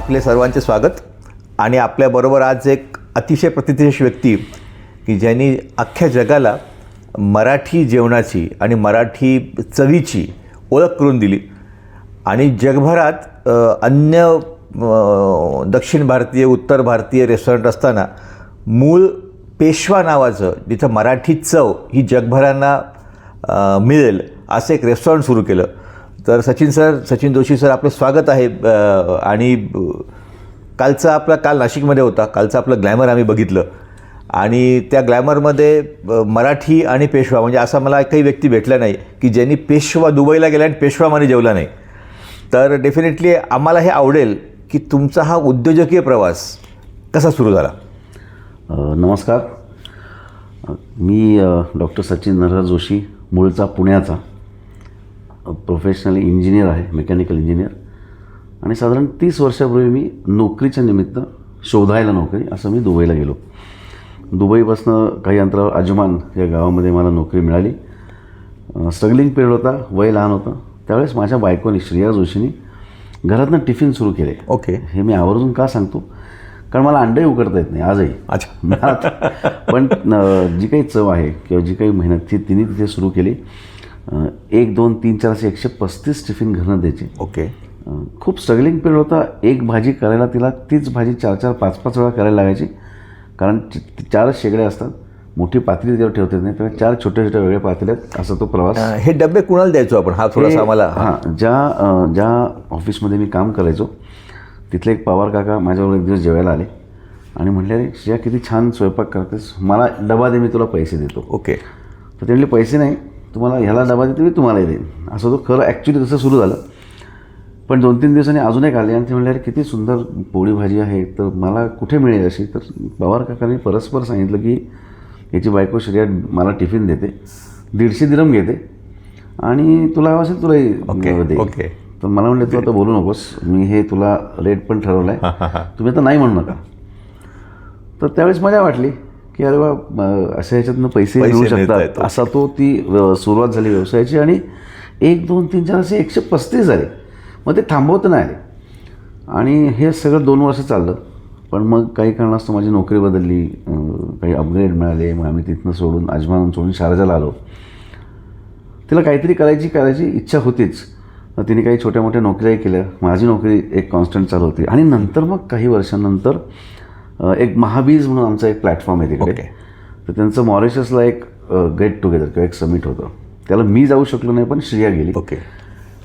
आपले सर्वांचे स्वागत. आणि आपल्याबरोबर आज एक अतिशय प्रतिष्ठित व्यक्ती की ज्यांनी अख्ख्या जगाला मराठी जेवणाची आणि मराठी चवीची ओळख करून दिली आणि जगभरात अन्य दक्षिण भारतीय उत्तर भारतीय रेस्टॉरंट असताना मूळ पेशवा नावाचं जिथं मराठी चव ही जगभरांना मिळेल असं एक रेस्टॉरंट सुरू केलं. तर सचिन जोशी सर आपलं स्वागत आहे. आणि काल नाशिकमध्ये होता. कालचं आपलं ग्लॅमर आम्ही बघितलं आणि त्या ग्लॅमरमध्ये मराठी आणि पेशवा म्हणजे असा मला काही व्यक्ती भेटला नाही की ज्यांनी पेशवा दुबईला गेला आणि पेशवामध्ये जेवला नाही. तर डेफिनेटली आम्हाला हे आवडेल की तुमचा हा उद्योजकीय प्रवास कसा सुरू झाला. नमस्कार, मी डॉक्टर सचिन नरहर जोशी, मूळचा पुण्याचा, प्रोफेशनली इंजिनियर आहे, मेकॅनिकल इंजिनियर. आणि साधारण 30 वर्षापूर्वी मी नोकरीच्या निमित्त शोधायला नोकरी असं मी दुबईला गेलो. दुबईपासून काही अंतरावर अजमान या गावामध्ये मला नोकरी मिळाली. स्ट्रगलिंग पिरियड होता, वय लहान होतं. त्यावेळेस माझ्या बायकोनी श्रेया जोशीनी घरातनं टिफिन सुरू केले. ओके. हे मी आवर्जून का सांगतो, कारण मला अंडे उकडता येत नाही आजही. अच्छा. पण जी काही चव आहे किंवा जी काही मेहनत तिने तिथे सुरू केली. 1, 2, 3, 4 असे 135 टिफिन घरनं द्यायचे. ओके. खूप स्ट्रगलिंग पिरियड होता. एक भाजी करायला तिला तीच भाजी 4-4, 5-5 वेळा करायला लागायची, कारण 4 शेगड्या असतात. मोठी पातेली त्यावर ठेवता येत नाही, तेव्हा 4 छोट्या छोट्या वेगळ्या पातेल्यात असा तो प्रवास. हे डबे कुणाला द्यायचो आपण? हा थोडासा आम्हाला. ज्या ऑफिसमध्ये मी काम करायचो तिथले एक पवार काका माझ्यावर एक दिवस जेवायला आले आणि म्हटले, अरे श्रेया किती छान स्वयंपाक करतेस, मला डबा दे, मी तुला पैसे देतो. ओके. तर ते म्हणले, पैसे नाही, तुम्हाला ह्याला डबा देते, मी तुम्हालाही देईन. असं तो खरं ॲक्च्युली तसं सुरू झालं. पण 2-3 दिवसांनी अजून एक आले आणि ते म्हणले, अरे किती सुंदर पोळी भाजी आहे, तर मला कुठे मिळेल अशी. तर पवार काकांनी परस्पर सांगितलं की याची बायको श्रेया मला टिफिन देते, 150 दिरहम घेते आणि तुला हवं असेल तुलाही दे. ओके. तर मला म्हणले, तू आता बोलू नकोस, मी हे तुला रेट पण ठरवला आहे, तुम्ही आता नाही म्हणू नका. तर त्यावेळेस मजा वाटली की अरे वा, अशा ह्याच्यातनं पैसे मिळू शकतात. असा ती सुरुवात झाली व्यवसायाची. आणि 1, 2, 3, 4 असे 135 झाले. मग ते थांबवता नाही आले आणि हे सगळं 2 वर्ष चाललं. पण मग काही कारणास्तव माझी नोकरी बदलली, काही अपग्रेड मिळाले. मग आम्ही तिथनं सोडून, अजमान सोडून शारजाला आलो. तिला काहीतरी करायची इच्छा होतीच. तिने काही छोट्या मोठ्या नोकऱ्याही केल्या. माझी नोकरी एक कॉन्स्टंट चालू होती. आणि नंतर मग काही वर्षांनंतर एक महाबीज म्हणून आमचा एक प्लॅटफॉर्म आहे तिकडे. तर त्यांचं मॉरिशसला एक गेट टुगेदर किंवा एक समिट होतं. त्याला मी जाऊ शकलो नाही, पण श्रेया गेली. ओके.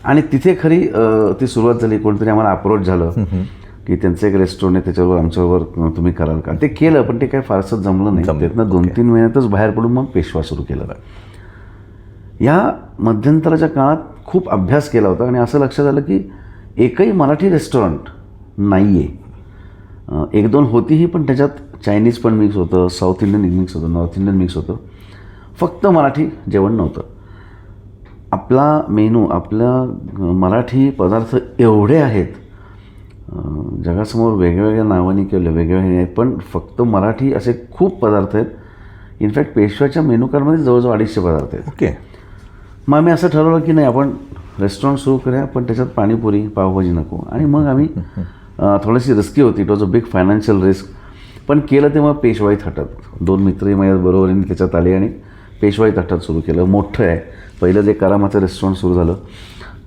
आणि तिथे खरी ती सुरुवात झाली. कोणतरी आम्हाला अप्रोच झालं की त्यांचं एक रेस्टॉरंट आहे, त्याच्यावर आमच्याबरोबर तुम्ही कराल का. ते केलं, पण ते काय फारसं जमलं नाही. त्यातनं 2-3 महिन्यातच बाहेर पडून मग पेशवा सुरू केलं. या मध्यंतराच्या काळात खूप अभ्यास केला होता आणि असं लक्षात आलं की एकही मराठी रेस्टॉरंट नाही आहे. 1-2 होतीही, पण त्याच्यात चायनीज पण मिक्स होतं, साऊथ इंडियन मिक्स होतं, नॉर्थ इंडियन मिक्स होतं, फक्त मराठी जेवण नव्हतं. आपला मेनू, आपल्या मराठी पदार्थ एवढे आहेत, जगासमोर वेगवेगळ्या नावाने किंवा वेगवेगळे आहेत, पण फक्त मराठी असे खूप पदार्थ आहेत. इनफॅक्ट पेशव्याच्या मेनू कार्डमध्ये जवळजवळ 250 पदार्थ आहेत. ओके. मग आम्ही असं ठरवलं की नाही, आपण रेस्टॉरंट सुरू करूया, पण त्याच्यात पाणीपुरी पावभाजी नको. आणि मग आम्ही थोडीशी रिस्की होती, it was a big financial risk, पण केलं ते मग पेशवाई थाटात. 2 मित्रही माझ्या बरोबरीने त्याच्यात आले आणि पेशवाई थाटात सुरू केलं. मोठं आहे. पहिलं जे करामाचं रेस्टॉरंट सुरू झालं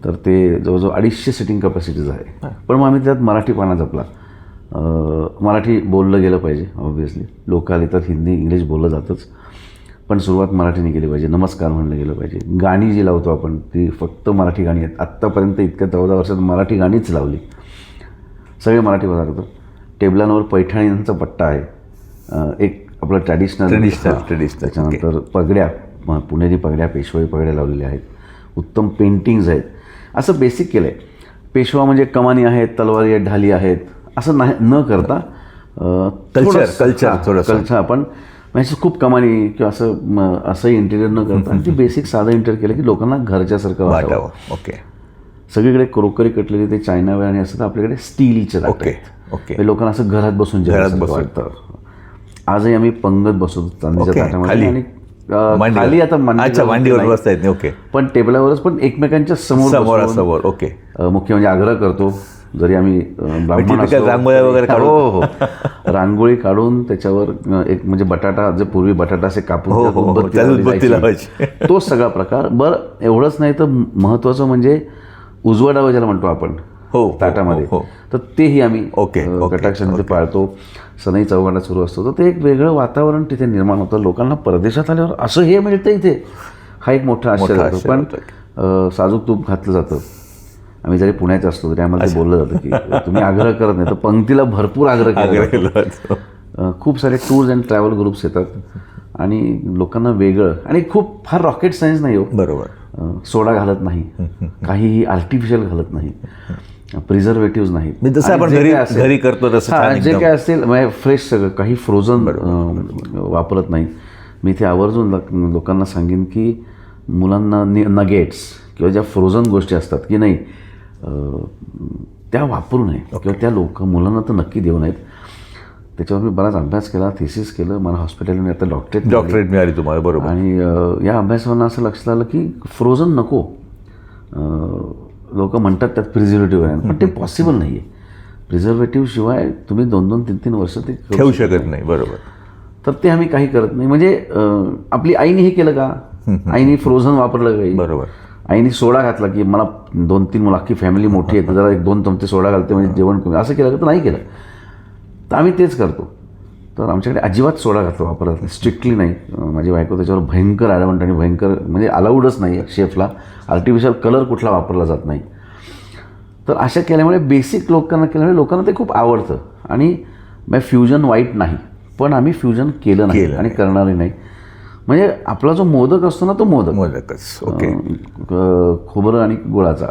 तर ते जवळजवळ 250 सिटिंग कपॅसिटीज आहे. पण मग आम्ही त्यात मराठीपणा जपला. मराठी बोललं गेलं पाहिजे. ऑब्व्हियसली लोक आले तर हिंदी इंग्लिश बोललं जातंच, पण सुरुवात मराठीने केली पाहिजे. नमस्कार म्हणलं गेलं पाहिजे. गाणी जी लावतो आपण ती फक्त मराठी गाणी आहेत. आत्तापर्यंत इतक्या 14 वर्षात मराठी गाणीच लावली. सगळे मराठी पदार्थ. टेबलांवर पैठणींचा पट्टा आहे, एक आपलं ट्रॅडिशनल. त्याच्यानंतर पगड्या, पुणेरी पगड्या, पेशवाई पगड्या लावलेल्या आहेत. उत्तम पेंटिंग्ज आहेत. असं बेसिक केलं आहे. पेशवा म्हणजे कमानी आहेत, तलवारी आहेत, ढाली आहेत, असं नाही न करता कल्चर आपण म्हणजे खूप कमानी किंवा असंही इंटेरियर न करता ते बेसिक साधं इंटेरियर केलं की लोकांना घरच्यासारखं वाटावं. ओके. सगळीकडे क्रोकरी कटलेली ते चायना आणि असं, आपल्याकडे स्टीलचे ओके. ओके. लोकांना असं घरात बसून वाटतं. आजही आम्ही पंगत बसवतो चांदीच्या ताटामध्ये आणि खाली आता मांडीवर बसता येत नाही. ओके. पण टेबलावरच, पण एकमेकांच्या समोर. ओके. मुख्य म्हणजे आग्रह करतो जरी आम्ही ब्राह्मण typical रांगोळ्या वगैरे काढून. हो हो रांगोळी काढून त्याच्यावर एक म्हणजे बटाटा जे पूर्वी बटाटा असे कापून हो, त्यात हो, हो. उदबत्ती त्याला लावली उदबत्ती जायची. लावायची. तो सगळा प्रकार. बरं एवढंच नाही तर महत्त्वाचं म्हणजे उजवाडावं ज्याला म्हणतो आपण हो, ताटामध्ये, हो, हो. तर तेही आम्ही ओके, कटाक्षाने पाळतो. सनई चौघांना सुरू असतो, तर ते एक वेगळं वातावरण तिथे निर्माण होतं. लोकांना परदेशात आल्यावर असं हे मिळतं इथे, हा एक मोठा आश्चर्य होतो. आश्चर्य पण साजूक तूप घातलं जातं. आम्ही जरी पुण्यात असलो तरी आम्हाला ते बोललं जातं की तुम्ही आग्रह करत नाही, तर पंक्तीला भरपूर आग्रह केला जातो. खूप सारे टूर्स अँड ट्रॅव्हल ग्रुप्स येतात आणि लोकांना वेगळं, आणि खूप फार रॉकेट सायन्स नाही हो. बरोबर. सोडा घालत नाही, काहीही आर्टिफिशियल घालत नाही, प्रिझर्वेटिव्ह नाहीत. जसं आणि आपण जे घरी काय असेल- घरी करतो तसं हां, छान जे एकदम. काय असेल म्हणजे फ्रेश सगळं, काही फ्रोझन वापरत नाही. मी इथे आवर्जून लोकांना सांगेन की मुलांना नगेट्स किंवा ज्या फ्रोझन गोष्टी असतात की नाही त्या वापरू नये किंवा त्या मुलांना तर नक्की देऊ नयेत. त्याच्यावर मी बराच अभ्यास केला, थिसिस केलं. मला हॉस्पिटलमध्ये आता डॉक्टरेट मिळाली तुम्हाला. बरोबर. आणि या अभ्यासावरून असं लक्षात आलं की फ्रोझन नको. लोक म्हणतात त्यात प्रिझर्वेटिव्ह आहे, पण ते पॉसिबल नाही आहे. प्रिझर्वेटिव्ह शिवाय तुम्ही 2-2, 3-3 वर्ष ते ठेवू शकत नाही. बरोबर. तर ते आम्ही काही करत नाही. म्हणजे आपली आईने हे केलं का? आईने फ्रोझन वापरलं काही? बरोबर. आईने सोडा घातला की मला 2-3 मुलं, अख्खी फॅमिली मोठी आहे तर जरा 1-2 चमचे सोडा घालते म्हणजे जेवण कमी, असं केलं का? तर नाही केलं. तर आम्ही तेच करतो. तर आमच्याकडे अजिबात सोडा घातला वापरत नाही, स्ट्रिक्टली नाही. माझी बायको त्याच्यावर भयंकर ॲडव्हंट आणि भयंकर म्हणजे अलाउडच नाही शेफला. आर्टिफिशियल कलर कुठला वापरला जात नाही. तर अशा केल्यामुळे बेसिक लोकांना केल्यामुळे लोकांना ते खूप आवडतं. आणि फ्युजन वाईट नाही, पण आम्ही फ्युजन केलं नाही आणि करणारही नाही. म्हणजे आपला जो मोदक असतो ना, तो मोदकच. ओके. खोबरं आणि गुळाचा,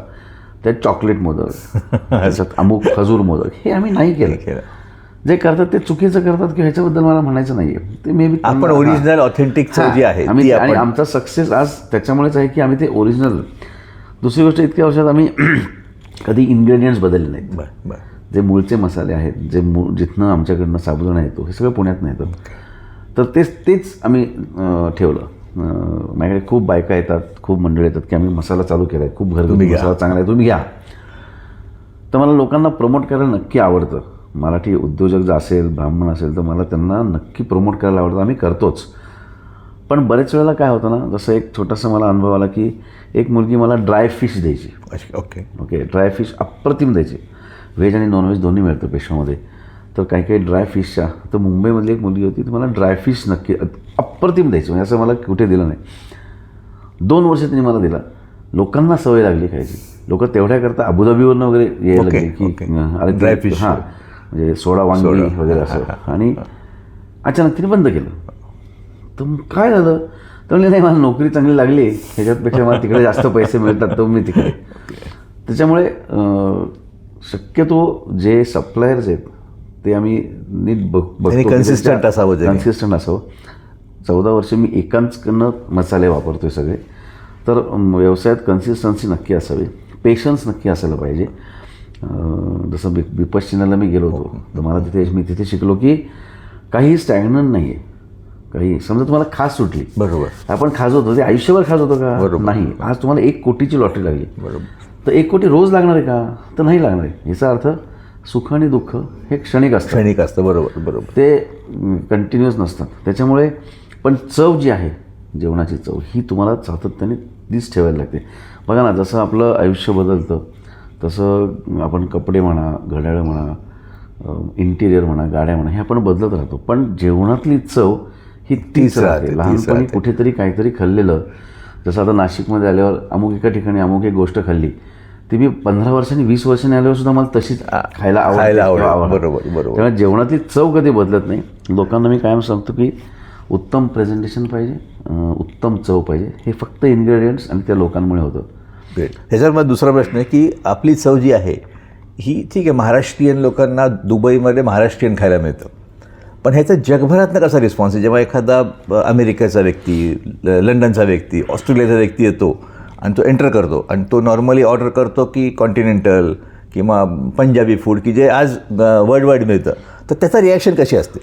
त्यात चॉकलेट मोदक, त्याच्यात अमुक खजूर मोदक, हे आम्ही नाही केलं. जे करतात ते चुकीचं करतात किंवा ह्याच्याबद्दल मला म्हणायचं नाही आहे. ते मे बी आपण ओरिजिनल ऑथेंटिक जी आहे आम्ही, आणि आमचा सक्सेस आज त्याच्यामुळेच आहे की आम्ही ते ओरिजिनल. दुसरी गोष्ट, इतक्या वर्षात आम्ही कधी इन्ग्रेडियंट्स बदलले नाहीत. बरं बरं. जे मूळचे मसाले आहेत, जे जिथनं आमच्याकडनं साबुदाणा येतो, हे सगळं पुण्यात येतं. तर तेच आम्ही ठेवलं. माझ्याकडे खूप बायका येतात, खूप मंडळी येतात की आम्ही मसाला चालू केला आहे, खूप घरगुती मसाला चांगला आहे, तुम्ही घ्या. तर मला लोकांना प्रमोट करायला नक्की आवडतं. मराठी उद्योजक जर असेल, ब्राह्मण असेल, तर मला त्यांना नक्की प्रमोट करायला आवडतं. आम्ही करतोच. पण बरेच वेळेला काय होतं ना, जसं एक छोटासा मला अनुभव आला की एक मुलगी मला ड्राय फिश द्यायची. ओके ड्राय फिश अप्रतिम द्यायची. व्हेज आणि नॉनव्हेज दोन्ही मिळतं पेशवामध्ये. तर काही ड्राय फिशच्या, तर मुंबईमधली एक मुलगी होती, ती मला ड्राय फिश नक्की अप्रतिम द्यायची. म्हणजे असं मला कुठे दिलं नाही. 2 वर्ष तिने मला दिला. लोकांना सवय लागली खायची. लोक तेवढ्याकरता अबुधाबीवरून वगैरे यायला लागले की अरे ड्राय फिश, हां म्हणजे सोडा वांगी वगैरे असं. आणि अचानक तिने बंद केलं. तर काय झालं? तर म्हणजे नाही, मला नोकरी चांगली लागली, ह्याच्यापेक्षा मला तिकडे जास्त पैसे मिळतात, तर मी तिकडे. त्याच्यामुळे शक्यतो जे सप्लायर्स आहेत ते आम्ही नीट बघतो, कन्सिस्टंट असावं. 14 वर्ष मी एकांचकडनं मसाले वापरतोय सगळे. तर व्यवसायात कन्सिस्टन्सी नक्की असावी, पेशन्स नक्की असायला पाहिजे. जसं विपश्यनाला मी गेलो होतो, तर मला मी तिथे शिकलो की काही स्टॅग्नंट नाही आहे. काही समजा तुम्हाला खास सुटली, बरोबर, आपण खाजवत होतो, ते आयुष्यभर खाजवतो का? नाही. आज तुम्हाला 1 कोटीची लॉटरी लागली, बरोबर, तर 1 कोटी रोज लागणार आहे का? तर नाही लागणार आहे. याचा अर्थ सुख आणि दुःख हे क्षणिक असतं. बरोबर बरोबर. ते कंटिन्युअस नसतात. त्याच्यामुळे पण चव जी आहे, जेवणाची चव, ही तुम्हाला सातत्याने तीच ठेवायला लागते. बघा ना, जसं आपलं आयुष्य बदलतं तसं आपण कपडे म्हणा, घड्याळं म्हणा, इंटिरियर म्हणा, गाड्या म्हणा, हे आपण बदलत राहतो. पण जेवणातली चव ही तीच राहते. लहानपणी कुठेतरी काहीतरी खाल्लेलं, जसं आता नाशिकमध्ये आल्यावर अमुक एका ठिकाणी अमुक एक गोष्ट खाल्ली, ती मी 15 वर्षांनी 20 वर्षांनी आल्यावर सुद्धा मला तशीच खायला आवडते. बरोबर. त्यामुळे जेवणातली चव कधी बदलत नाही. लोकांना मी कायम सांगतो की उत्तम प्रेझेंटेशन पाहिजे, उत्तम चव पाहिजे. हे फक्त इन्ग्रेडियंट्स आणि त्या लोकांमुळे होतं. ह्याच्यावर मला दुसरा प्रश्न आहे की आपली चव जी आहे ही ठीक आहे, महाराष्ट्रीयन लोकांना दुबईमध्ये महाराष्ट्रीयन खायला मिळतं, पण ह्याचा जगभरातनं कसा रिस्पॉन्स आहे? जेव्हा एखादा अमेरिकेचा व्यक्ती, लंडनचा व्यक्ती, ऑस्ट्रेलियाचा व्यक्ती येतो आणि तो एंटर करतो आणि तो नॉर्मली ऑर्डर करतो की कॉन्टिनेंटल किंवा पंजाबी फूड की जे आज वर्ल्ड वाईड मिळतं, तर त्याचा रिॲक्शन कशी असते?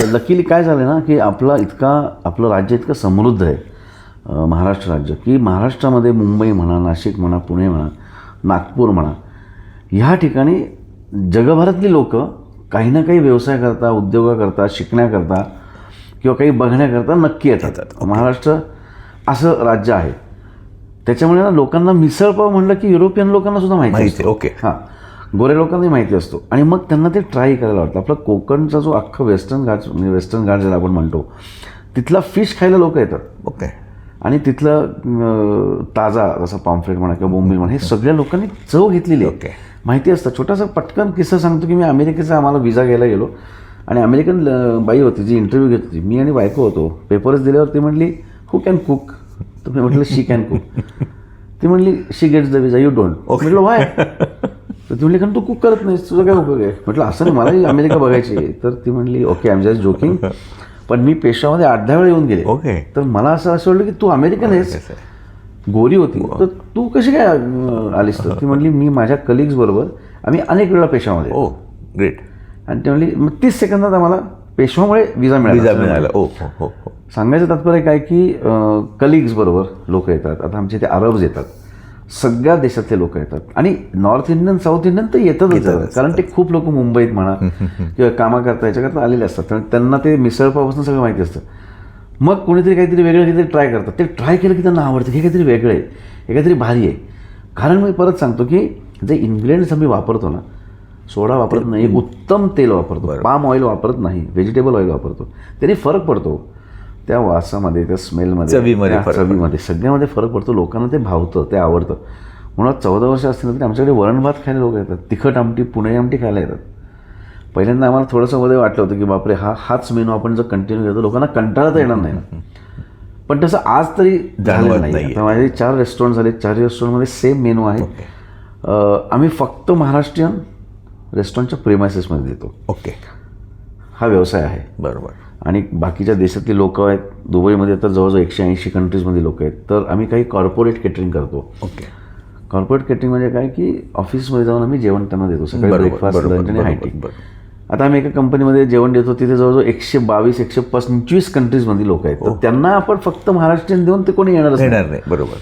लकीली काय झालं ना की आपलं राज्य इतकं समृद्ध आहे, महाराष्ट्र राज्य, की महाराष्ट्रामध्ये मुंबई म्हणा, नाशिक म्हणा, पुणे म्हणा, नागपूर म्हणा, ह्या ठिकाणी जगभरातली लोक काही ना काही व्यवसाय करता, उद्योगाकरता, शिकण्याकरता किंवा काही बघण्याकरता नक्की येतात. महाराष्ट्र असं राज्य आहे, त्याच्यामुळे ना लोकांना मिसळपाव म्हणलं की युरोपियन लोकांना सुद्धा माहिती असते. ओके. हां, गोऱ्या लोकांनाही माहिती असतो आणि मग त्यांना ते ट्राय करायला वाटतं. आपला कोकणचा जो अख्खा वेस्टर्न घाट ज्याला आपण म्हणतो, तिथला फिश खायला लोक येतात. ओके. आणि तिथलं ताजा जसा पॉम्फ्रेट म्हणा किंवा बोंबील म्हणा, हे सगळ्या लोकांनी चव घेतलेली आहे. ओके. माहिती असतं. छोटासा पटकन किस्सा सांगतो की मी अमेरिकेचा आम्हाला विजा घ्यायला गेलो आणि अमेरिकन बाई होती जी इंटरव्ह्यू घेत होती. मी आणि बायको होतो. पेपर्स दिल्यावर ती म्हणली हू कॅन कुक, तर मी म्हटलं शी कॅन कुक. ती म्हणली she gets the visa, you don't. म्हटलं वाय? तर ती म्हणली कारण तू कुक करत नाहीस, तुझा काय उपयोग आहे. म्हटलं असं नाही, मलाही अमेरिका बघायची आहे. तर ती म्हणली okay, I am just joking, पण मी पेशामध्ये 8-10 वेळा येऊन गेले. ओके. तर मला असं वाटलं की तू अमेरिकन आहेस, गोरी होती, तर तू कशी काय आलीस. तर ती म्हणली मी माझ्या कलिग्स बरोबर आम्ही अनेक वेळा पेशामध्ये. ओ ग्रेट. आणि ती म्हणली मग 30 सेकंदात आम्हाला पेशवामुळे विजा मिळाला. ओ हो हो हो. सांगायचं तात्पर्य काय की कलिग्स बरोबर लोक येतात. आता आमचे ते अरब्स येतात, सगळ्या देशातले लोक येतात आणि नॉर्थ इंडियन, साऊथ इंडियन तर येतातच, कारण ते खूप लोक मुंबईत म्हणा किंवा कामाकरता याच्याकरता आलेले असतात. त्यामुळे त्यांना ते मिसळपावपासून सगळं माहिती असतं. मग कोणीतरी काहीतरी वेगळं काहीतरी ट्राय करतात. ते ट्राय केलं की त्यांना आवडतं, हे काहीतरी वेगळं आहे, हे काहीतरी भारी आहे. कारण मी परत सांगतो की जे इन्ग्रेडियंट्स आम्ही वापरतो ना, सोडा वापरत नाही, उत्तम तेल वापरतो, पाम ऑइल वापरत नाही, व्हेजिटेबल ऑइल वापरतो. त्याने फरक पडतो त्या वासामध्ये, त्या स्मेलमध्ये, चवीमध्ये, सगळ्यामध्ये फरक पडतो. लोकांना ते भावतं, ते आवडतं. मुळात 14 वर्ष असतील तरी आमच्याकडे वरण भात खायला लोक येतात, तिखट आमटी, पुणे आमटी खायला येतात. पहिल्यांदा आम्हाला थोडंसं मध्ये वाटलं होतं की बापरे हाच मेनू आपण जर कंटिन्यू घेतो लोकांना कंटाळा तर येणार नाही ना. पण तसं आज तरी झालं नाही. आता माझे 4 रेस्टॉरंट झाले, 4 रेस्टॉरंटमध्ये सेम मेनू आहे. आम्ही फक्त महाराष्ट्रीयन रेस्टॉरंटच्या प्रेमायसेसमध्ये देतो. ओके. हा व्यवसाय आहे. बरोबर. आणि बाकीच्या देशातली लोक आहेत. दुबईमध्ये तर जवळजवळ 180 कंट्रीजमध्ये लोक आहेत. तर आम्ही काही कॉर्पोरेट केटरिंग करतो. ओके. कॉर्पोरेट केटरिंग म्हणजे काय की ऑफिसमध्ये जाऊन आम्ही जेवण त्यांना देतो, सकाळी ब्रेकफास्ट, लंच आणि हाय टी. आता आम्ही एका कंपनीमध्ये जेवण देतो, तिथे जवळजवळ 122-125 कंट्रीजमध्ये लोक आहेत. तर त्यांना आपण फक्त महाराष्ट्रीयन देऊन ते कोणी येणारच नाही. बरोबर.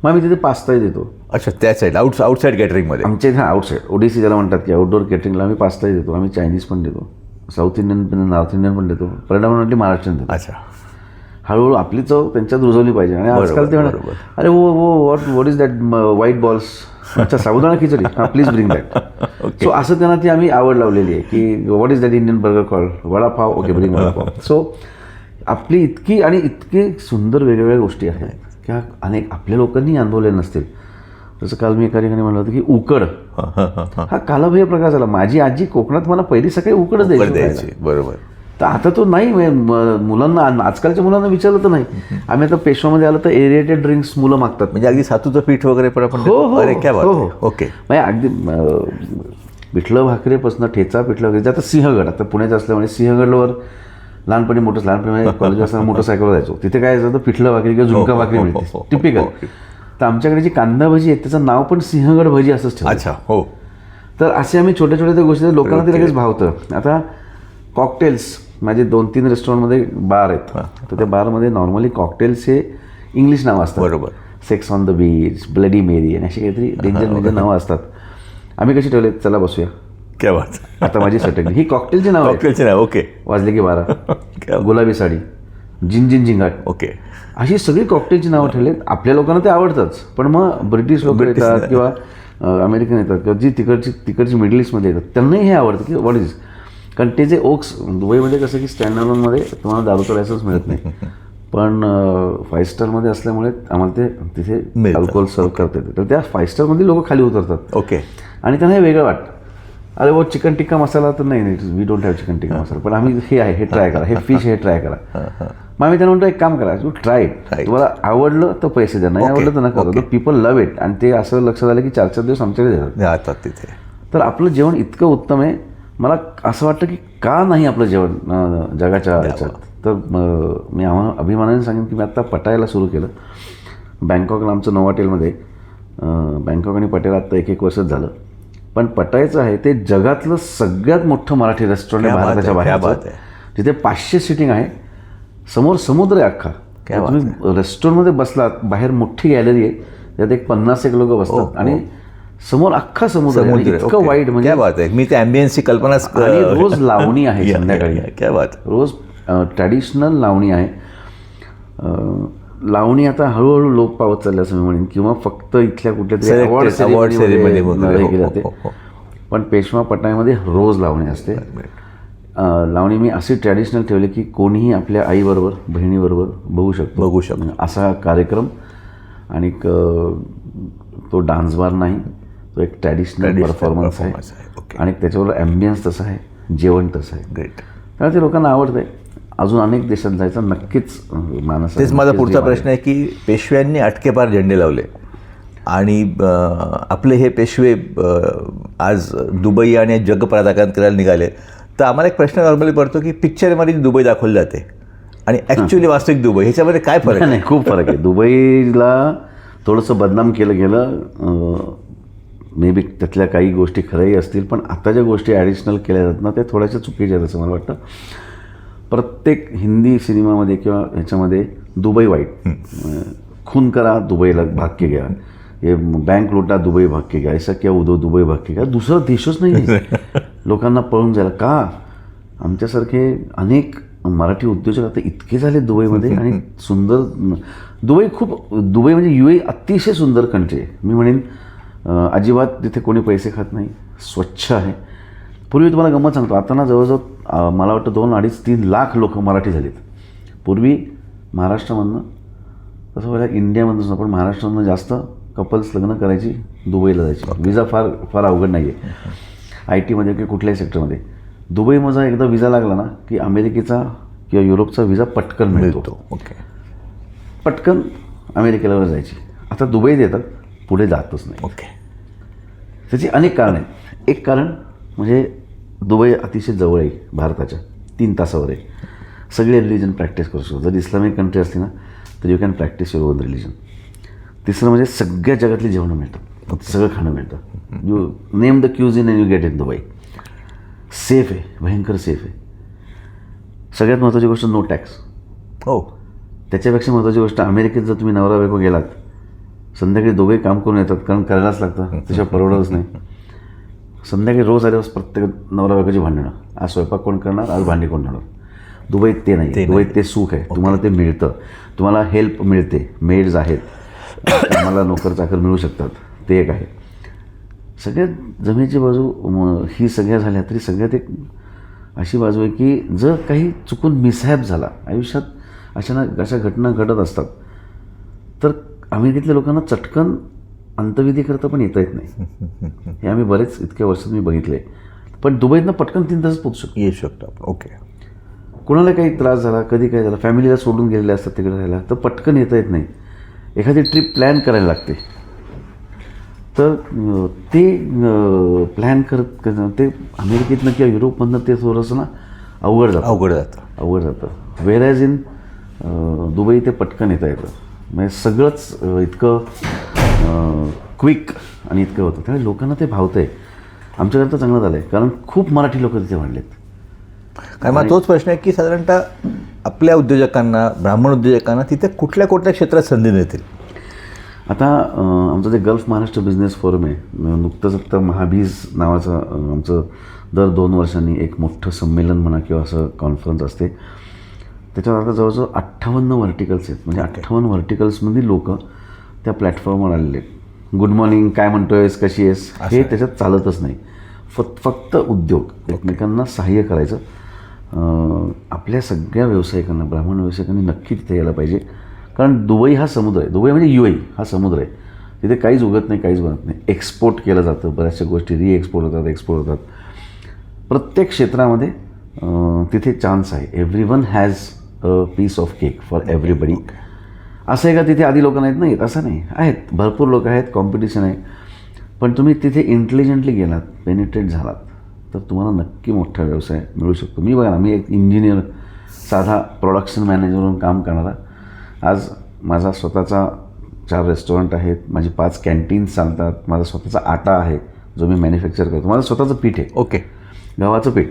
मग आम्ही तिथे पास्ताही देतो. अच्छा, त्या साईड आउटसाईड केटरिंगमध्ये. आमच्या इथे आउटसाईड ओडीसी ज्याला म्हणतात की आउटडोर केटरिंगला आम्ही पास्ताही देतो. आम्ही चायनीज पण देतो, साऊथ इंडियन पण, नॉर्थ इंडियन पण देतो, प्रेडॉमिनंटली महाराष्ट्रीयन देतो. अच्छा. हळूहळू आपली चव त्यांच्यात रुजवली पाहिजे. आणि आजकाल ते म्हणतात अरे what is that white balls, अच्छा साबुदाणा खिचडी, हां प्लीज ब्रिंग दॅट. सो असं त्यांना ती आम्ही आवड लावलेली आहे की what is that Indian burger call, vada pav, okay bring vada pav. So आपली इतकी आणि इतके सुंदर वेगवेगळ्या गोष्टी आहेत की अनेक आपल्या लोकांनी अनुभवले नसतील. जसं काल मी एका ठिकाणी म्हणलं होतं की उकड, हा कालभैया प्रकार झाला. माझी आजी कोकणात मला पहिली सकाळी उकडच द्यायची. बरोबर. तर आता तो नाही. मुलांना, आजकालच्या मुलांना विचारलं तर नाही. आम्ही आता पेशवामध्ये आलं तर एरिएटेड ड्रिंक्स मुलं मागतात. म्हणजे अगदी सातूचं पीठ वगैरे पण आपण. हो. ओके. म्हणजे अगदी पिठलं भाकरीपासून ठेचा पिठलं भाकरी. आता सिंहगड, आता पुण्याचं असल्यामुळे सिंहगडवर लहानपणी कॉलेज असताना मोटरसायकलवर जायचो. तिथे काय जायचं, पिठलं भाकरी किंवा झुणका भाकरी मिळते, टिपिकल. तर आमच्याकडे जी कांदा भजी आहे त्याचं नाव पण सिंहगड भजी असंच ठेवलं. अच्छा. हो. तर असे आम्ही छोट्या छोट्या त्या गोष्टी लोकांना ते लगेच भावतं. आता कॉकटेल्स, माझे 2-3 रेस्टॉरंटमध्ये बार आहेत. तर त्या बारमध्ये नॉर्मली कॉकटेल्स हे इंग्लिश नावं असतात. बरोबर. Sex on the beach, Bloody Mary आणि अशी काहीतरी डेंजर नावं असतात. आम्ही कशी ठेवले, चला बसूया, क्या बात. आता माझी सटक ही कॉकटेलची नाव आहे. ओके. वाजले की 12, गुलाबी साडी, झिंगाट, ओके, अशी सगळी कॉकटेलची नावं ठेवलेत. आपल्या लोकांना ते आवडतंच. पण मग ब्रिटिश लोक येतात किंवा अमेरिकन येतात किंवा जी तिकडची मिडल ईस्टमध्ये येतात त्यांनाही हे आवडतं की व्हॉट इज. कारण ते जे ओक्स, दुबईमध्ये कसं की स्टँडर्डमध्ये तुम्हाला दारूचं लायसन्स मिळत नाही, पण 5 स्टारमध्ये असल्यामुळे आम्हाला ते तिथे अल्कोहोल सर्व करता येते. तर त्या 5 स्टारमध्ये लोक खाली उतरतात. ओके. आणि त्यांना हे वेगळं वाटतं. अरे वो चिकन टिक्का मसाला तर नाही, we don't have chicken tikka masala, पण आम्ही हे आहे, हे ट्राय करा, हे फिश हे ट्राय करा. मग आम्ही त्यांना म्हणतो एक काम करा, तू ट्राय, तुम्हाला आवडलं तर पैसे द्या, नाही आवडलं तर नका. People love it. आणि ते असं लक्षात आलं की 4-4 दिवस आमच्याकडे जातात तिथे. तर आपलं जेवण इतकं उत्तम आहे. मला असं वाटतं की का नाही आपलं जेवण जगाच्या ह्याच्यात. तर मी आम्हाला अभिमानाने सांगेन की मी आत्ता पटायला सुरू केलं बँकॉकला. आमचं नोवाटेलमध्ये, बँकॉक आणि पटेल आत्ता 1-1 वर्षच झालं. पण पटायचं आहे ते जगातलं सगळ्यात मोठं मराठी रेस्टॉरंट आहे भारताच्या बाहेर, जिथे 500 सीटिंग आहे, समोर समुद्र आहे अख्खा. तुम्ही रेस्टॉरंटमध्ये बसलात, बाहेर मोठी गॅलरी आहे, त्यात 50-1 लोक बसतात आणि समोर अख्खा समुद्र आहे. समुद्र इतकं ओके. वाईट म्हणजे क्या बात आहे. मी ते ॲम्बियन्सची कल्पनाच आणि रोज लावणी आहे या, संध्याकाळी. क्या बात. रोज ट्रॅडिशनल लावणी आहे. लावणी आता हळूहळू लोप पावत चालली असं मी म्हणेन, किंवा फक्त इथल्या कुठल्या तरी Selected अवॉर्ड award ceremony सेरेमनीमध्ये वगैरे. हे केलं हो, जाते. हो, हो. पण पेशवा पटामध्ये रोज लावणी असते. लावणी मी अशी ट्रॅडिशनल ठेवली की कोणीही आपल्या आईबरोबर बहिणीबरोबर बघू बघू शकतो. असा कार्यक्रम. आणि तो डान्स बार नाही, तो एक ट्रॅडिशनल परफॉर्मन्स आहे. ओके. आणि त्याच्याबरोबर ॲम्बियन्स तसं आहे, जेवण तसं आहे. ग्रेट. त्यामुळे ते लोकांना आवडतं आहे. अजून अनेक देशात जायचं नक्कीच मानस. तेच माझा पुढचा प्रश्न आहे की पेशव्यांनी अटकेपार झेंडे लावले आणि आपले हे पेशवे आज दुबई आणि जग पराकांत करायला निघाले, तर आम्हाला एक प्रश्न नॉर्मली पडतो की पिक्चरमध्ये दुबई दाखवली जाते आणि ॲक्च्युली वास्तविक दुबई, ह्याच्यामध्ये काय फरक आहे? नाही, खूप फरक आहे. दुबईला थोडंसं बदनाम केलं गेलं. मे बी त्यातल्या काही गोष्टी खऱ्याही असतील, पण आता ज्या गोष्टी ॲडिशनल केल्या जातात ना, त्या थोड्याशा चुकीच्या आहेत असं मला वाटतं. प्रत्येक हिंदी सिनेमामध्ये किंवा ह्याच्यामध्ये दुबई वाईट, खून करा दुबईला भाग्य घ्या, हे बँक लुटा दुबई भाग्य घ्या, ऐसा क्या उदो दुबई भाग्य घ्या. दुसरा देशच नाही आहे लोकांना पळून जायला. का? आमच्यासारखे अनेक मराठी उद्योजक आता इतके झाले दुबईमध्ये. आणि सुंदर दुबई म्हणजे UAE अतिशय सुंदर कंट्री आहे. मी म्हणेन अजिबात तिथे कोणी पैसे खात नाही, स्वच्छ आहे. पूर्वी तुम्हाला गंमत सांगतो, आता ना जवळजवळ मला वाटतं 2-2.5-3 लाख लोक मराठी झालीत. पूर्वी महाराष्ट्रामधनं, तसं बघा इंडियामधनं सुद्धा, पण महाराष्ट्रामधनं जास्त कपल्स लग्न करायची दुबईला जायची. विजा फार फार अवघड नाही आहे IT मध्ये किंवा कुठल्याही सेक्टरमध्ये. दुबईमध्ये एकदा विजा लागला ना की अमेरिकेचा किंवा युरोपचा विजा पटकन मिळतो. ओके. पटकन अमेरिकेला जायची. आता दुबईत येतात, पुढे जातच नाही. ओके. त्याची अनेक कारणं आहेत. एक कारण म्हणजे दुबई अतिशय जवळ आहे भारताच्या, 3 तासावर आहे. सगळे रिलिजन प्रॅक्टिस करू शकतो. जर इस्लामिक कंट्री असली ना तर you can practice your on religion. तिसरं म्हणजे सगळ्या जगातली जेवणं मिळतात, सगळं खाणं मिळतं. You name the cuisine and you get in Dubai. Safe आहे, भयंकर सेफ आहे. सगळ्यात महत्त्वाची गोष्ट नो टॅक्स. हो. त्याच्यापेक्षा महत्त्वाची गोष्ट, अमेरिकेत जर तुम्ही नवरा बायको गेलात, संध्याकाळी दोघे काम करून येतात, कारण करायलाच लागतं, त्याच्यावर परवडतच नाही. संध्याकाळी रोज आल्यावर प्रत्येक नवरा बायकोची भांडणं, आज स्वयंपाक कोण करणार, आज भांडी कोण करणार. दुबईत ते नाही. दुबईत ते सुख आहे, तुम्हाला ते मिळतं, तुम्हाला हेल्प मिळते, मेड्स आहेत, तुम्हाला नोकर चाकर मिळू शकतात, ते एक आहे. सगळ्यात जमेची बाजू ही सगळ्या झाल्या तरी सगळ्यात एक अशी बाजू आहे की जर काही चुकून मिसहॅप झाला आयुष्यात, अशा घटना घडत असतात, तर अमेरिकेतल्या लोकांना चटकन अंतविधी करता पण येता येत नाही. हे आम्ही बरेच इतक्या वर्षात मी बघितले. पण दुबईतनं पटकन 3 तासात पोहोचू येऊ शकतो आपण. ओके. कोणाला काही त्रास झाला, कधी काय झालं, फॅमिलीला सोडून गेलेले असतात तिकडे राहायला, तर पटकन येता येत नाही. एखादी ट्रिप प्लॅन करायला लागते, तर ते प्लॅन करत ते अमेरिकेतनं किंवा युरोपमधनं ते थोडंसं ना अवघड जातं. वेर ॲज इन दुबई ते पटकन येता येतं. म्हणजे सगळंच इतकं क्विक आणि इतकं होतं, त्यामुळे लोकांना ते भावतं आहे. आमच्याकरता चांगलं झालं आहे, कारण खूप मराठी लोक तिथे वाढलेत. काय मला तोच प्रश्न आहे की साधारणतः आपल्या उद्योजकांना, ब्राह्मण उद्योजकांना तिथे कुठल्या कुठल्या क्षेत्रात संधी मिळतील? आता आमचं जे गल्फ महाराष्ट्र बिझनेस फोरम आहे, नुकतंच आता महाबीज नावाचं आमचं दर 2 वर्षांनी एक मोठं संमेलन म्हणा किंवा असं कॉन्फरन्स असते. त्याच्यावर आता जवळजवळ 58 व्हर्टिकल्स आहेत. म्हणजे 58 व्हर्टिकल्समधील लोक त्या प्लॅटफॉर्मवर आलेले आहेत. गुड मॉर्निंग, काय म्हणतोयस, कशी आहेस, हे त्याच्यात चालतच नाही. फक्त उद्योग, एकमेकांना सहाय्य करायचं. आपल्या सगळ्या व्यावसायिकांना, ब्राह्मण व्यावसायिकांनी नक्की तिथे यायला पाहिजे. कारण दुबई हा समुद्र आहे. दुबई म्हणजे UAE हा समुद्र आहे. तिथे काहीच उगत नाही, काहीच बनत नाही. एक्सपोर्ट केलं जातं, बऱ्याचशा गोष्टी एक्सपोर्ट होतात. प्रत्येक क्षेत्रामध्ये तिथे चान्स आहे. Everyone has a piece of cake for everybody. असं आहे का तिथे आधी लोक नाहीत? असं नाही, आहेत, भरपूर लोक आहेत, कॉम्पिटिशन आहे. पण तुम्ही तिथे इंटेलिजंटली गेलात, पेनिट्रेट झालात, तर तुम्हाला नक्की मोठा व्यवसाय मिळू शकतो. मी बघा ना, मी एक इंजिनियर, साधा प्रोडक्शन मॅनेजर म्हणून काम करणारा, आज माझा स्वतःचा 4 रेस्टॉरंट आहेत, माझी 5 कॅन्टीन्स चालतात, माझा स्वतःचा आटा आहे जो मी मॅन्युफॅक्चर करतो, माझं स्वतःचं पीठ आहे. ओके. गव्हाचं पीठ,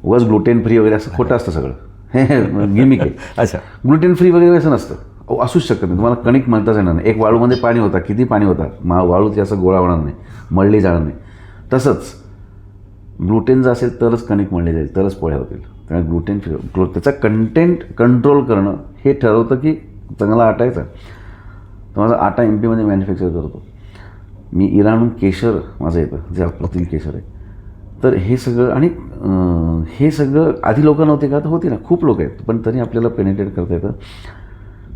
उगाच ग्लुटेन फ्री वगैरे असं खोटं असतं सगळं, हे गिमिक आहे. अच्छा. ग्लुटेन फ्री वगैरे असं नसतं. असूच शकत नाही. तुम्हाला कणिक मळताच येणार नाही. एक वाळूमध्ये पाणी होता, किती पाणी होता, वाळू ती असं गोळा होणार नाही, मळली जाणार नाही. तसंच ग्लुटेन जर असेल तरच कणिक मळली जाईल, तरच पोळ्या होतील. त्यामुळे ग्लुटेन त्याचा कंटेंट कंट्रोल करणं हे ठरवतं की चांगला आटा आहे. तर माझा आटा MP मध्ये मॅन्युफॅक्चर करतो मी. इराणहून केशर माझं येतं, जे अप्रतिम केशर आहे. तर हे सगळं आणि हे सगळं आधी लोक नव्हते का, तर होती ना, खूप लोक आहेत, पण तरी आपल्याला पेनिट्रेट करता येतं.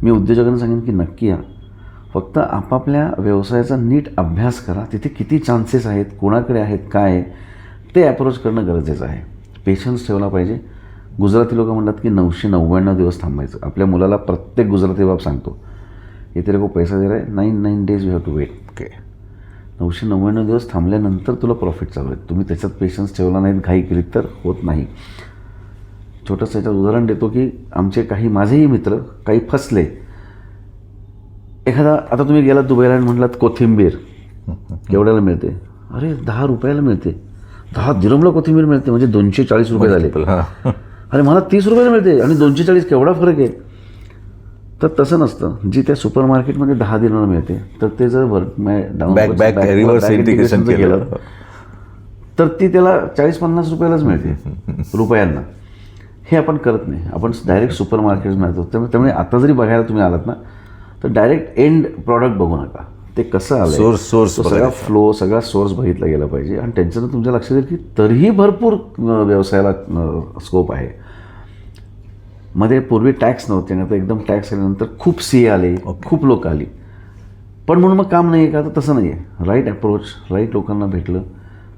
मी उद्योजकांना सांगेन की नक्की या, फक्त आपापल्या व्यवसायाचा नीट अभ्यास करा. तिथे किती चान्सेस आहेत, कोणाकडे आहेत, काय आहे ते अप्रोच करणं गरजेचं आहे. पेशन्स ठेवला पाहिजे. गुजराती लोक म्हणतात की 999 दिवस थांबायचं. आपल्या मुलाला प्रत्येक गुजराती बाप सांगतो, हे तेरे को पैसा दे रहा है, 9 days you have to wait. Okay, 999 दिवस थांबल्यानंतर तुला प्रॉफिट चालू आहे. तुम्ही त्याच्यात पेशन्स ठेवला नाहीत, घाई केली तर होत नाही. छोटंसं याच्यात उदाहरण देतो की आमचे काही माझेही मित्र काही फसले. एखादा आता तुम्ही गेलात दुबईला आणि म्हटलात कोथिंबीर केवढ्याला मिळते, अरे 10 रुपयाला मिळते, 10 दिरहमला कोथिंबीर मिळते, म्हणजे 240 रुपये झाले. अरे मला 30 रुपयाला मिळते आणि 240, केवढा फरक आहे. तर तसं नसतं. जी त्या सुपर मार्केटमध्ये 10 दिरहमला मिळते, तर ते जर रिव्हर्स इंटिग्रेशन केलं तर ती त्याला 40-50 रुपयालाच मिळते, रुपयांना. हे आपण करत नाही. आपण डायरेक्ट सुपर मार्केट मिळतो. त्यामुळे आता जरी बघायला तुम्ही आलात ना, तर डायरेक्ट एंड प्रॉडक्ट बघू नका. ते कसं आलं, सोर्स सगळा फ्लो, सगळा सोर्स बघितला गेला पाहिजे. आणि त्यांच्यानं तुमच्या लक्षात येईल की तरीही भरपूर व्यवसायाला स्कोप आहे. मध्ये पूर्वी टॅक्स नव्हते, आता एकदम टॅक्स आल्यानंतर खूप CA आले, खूप लोक आली. पण म्हणून मग काम नाही आहे का, तर तसं नाही आहे. राईट अप्रोच, राईट लोकांना भेटलं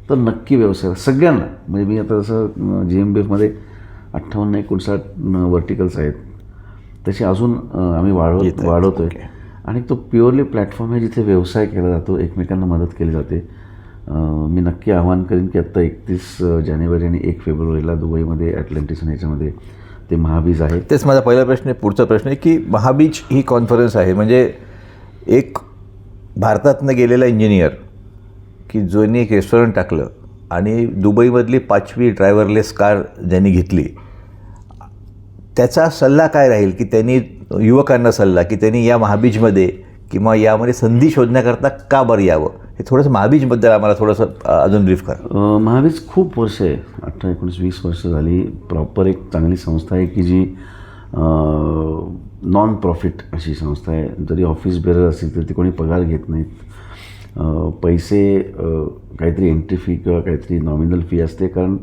तर नक्की व्यवसाय सगळ्यांना. म्हणजे मी आता जसं GMBFमध्ये 58-59 वर्टिकल्स आहेत, तसे अजून आम्ही वाढवतो आहे. आणि तो प्युअरली प्लॅटफॉर्म आहे जिथे व्यवसाय केला जातो, एकमेकांना मदत केली जाते. मी नक्की आवाहन करेन की आत्ता 31 जानेवारी आणि 1 फेब्रुवारीला दुबईमध्ये ॲटलांटिस आणि ह्याच्यामध्ये ते महाबीज आहे. तेच माझा पहिला प्रश्न आहे. पुढचा प्रश्न आहे की महाबीज ही कॉन्फरन्स आहे, म्हणजे एक भारतातनं गेलेला इंजिनियर की ज्यांनी एक रेस्टॉरंट टाकलं आणि दुबईमधली 5वी ड्रायव्हरलेस कार ज्यांनी घेतली, त्याचा सल्ला काय राहील की त्यांनी युवकांना सल्ला की त्यांनी या महाबीजमध्ये किंवा यामध्ये संधी शोधण्याकरता का बरं यावं, हे थोडंसं महाबीजबद्दल आम्हाला थोडंसं अजून ब्रीफ करा. महाबीज खूप वर्ष आहे, 18, 19, 20 वर्ष झाली. प्रॉपर एक चांगली संस्था आहे की जी नॉन प्रॉफिट अशी संस्था आहे. जरी ऑफिस बेरर असेल तर ती कोणी पगार घेत नाहीत. पैसे काहीतरी एंट्री फी किंवा काहीतरी नॉमिनल फी असते, कारण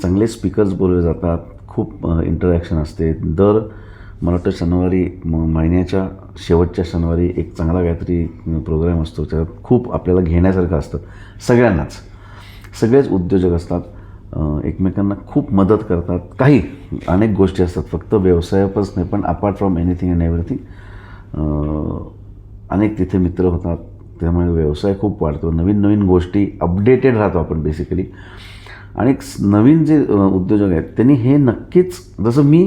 चांगले स्पीकर्स बोलले जातात, खूप इंटरॅक्शन असते. मला वाटतं शनिवारी, महिन्याच्या शेवटच्या शनिवारी एक चांगला काहीतरी प्रोग्राम असतो, त्यात खूप आपल्याला घेण्यासारखं असतं. सगळ्यांनाच, सगळेच उद्योजक असतात, एकमेकांना खूप मदत करतात. काही अनेक गोष्टी असतात, फक्त व्यवसायातच नाही, पण apart from anything and everything अनेक तिथे मित्र होतात. त्यामुळे व्यवसाय खूप वाढतो, नवीन नवीन गोष्टी, अपडेटेड राहतो आपण बेसिकली. आणि नवीन जे उद्योजक आहेत त्यांनी हे नक्कीच, जसं मी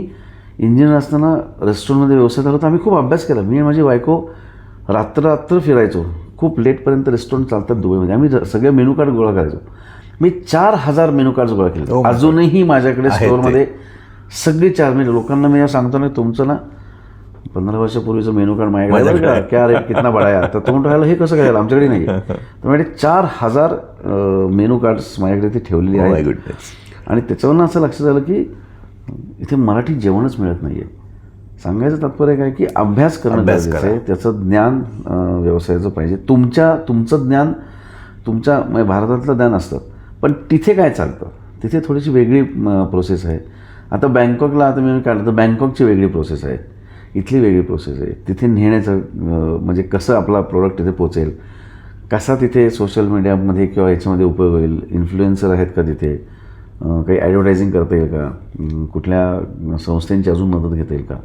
इंजिनियर असताना रेस्टॉरंटमध्ये व्यवसाय करत, आम्ही खूप अभ्यास केला. मी आणि माझी बायको रात्र फिरायचो, खूप लेटपर्यंत रेस्टॉरंट चालतात दुबईमध्ये. आम्ही सगळे मेनू कार्ड गोळा करायचो. मी 4000 मेनू कार्ड्स गोळा केले. अजूनही माझ्याकडे स्टोअरमध्ये सगळे 4 महिने. लोकांना मी सांगतो ना, तुमचं ना 15 वर्षापूर्वीचं मेनू कार्ड माझ्याकडे, क्या रेट कितना बडाया, तर तो म्हणतो ह्याला हे कसं करायला, आमच्याकडे नाही. तर माझ्याकडे 4000 मेनू कार्ड्स माझ्याकडे ते ठेवलेली आहेत. आणि त्याच्यावरनं असं लक्षात आलं की इथे मराठी जेवणच मिळत नाही आहे. सांगायचं तात्पर्य काय की अभ्यास करणं गरजेचं आहे. त्याचं ज्ञान व्यवसायाचं पाहिजे. तुमचं ज्ञान तुमच्या भारतातलं ज्ञान असतं, पण तिथे काय चालतं, तिथे थोडीशी वेगळी प्रोसेस आहे. आता बँकॉकला आता मी काढलं तर बँकॉकची वेगळी प्रोसेस आहे, इथली वेगळी प्रोसेस आहे. तिथे नेण्याचं म्हणजे कसं आपला प्रोडक्ट तिथे पोचेल, कसा तिथे सोशल मीडियामध्ये किंवा याच्यामध्ये उपयोग होईल, इन्फ्लुएन्सर आहेत का तिथे, काही ॲडव्हर्टायझिंग करता येईल का, कुठल्या संस्थांची अजून मदत घेता येईल का.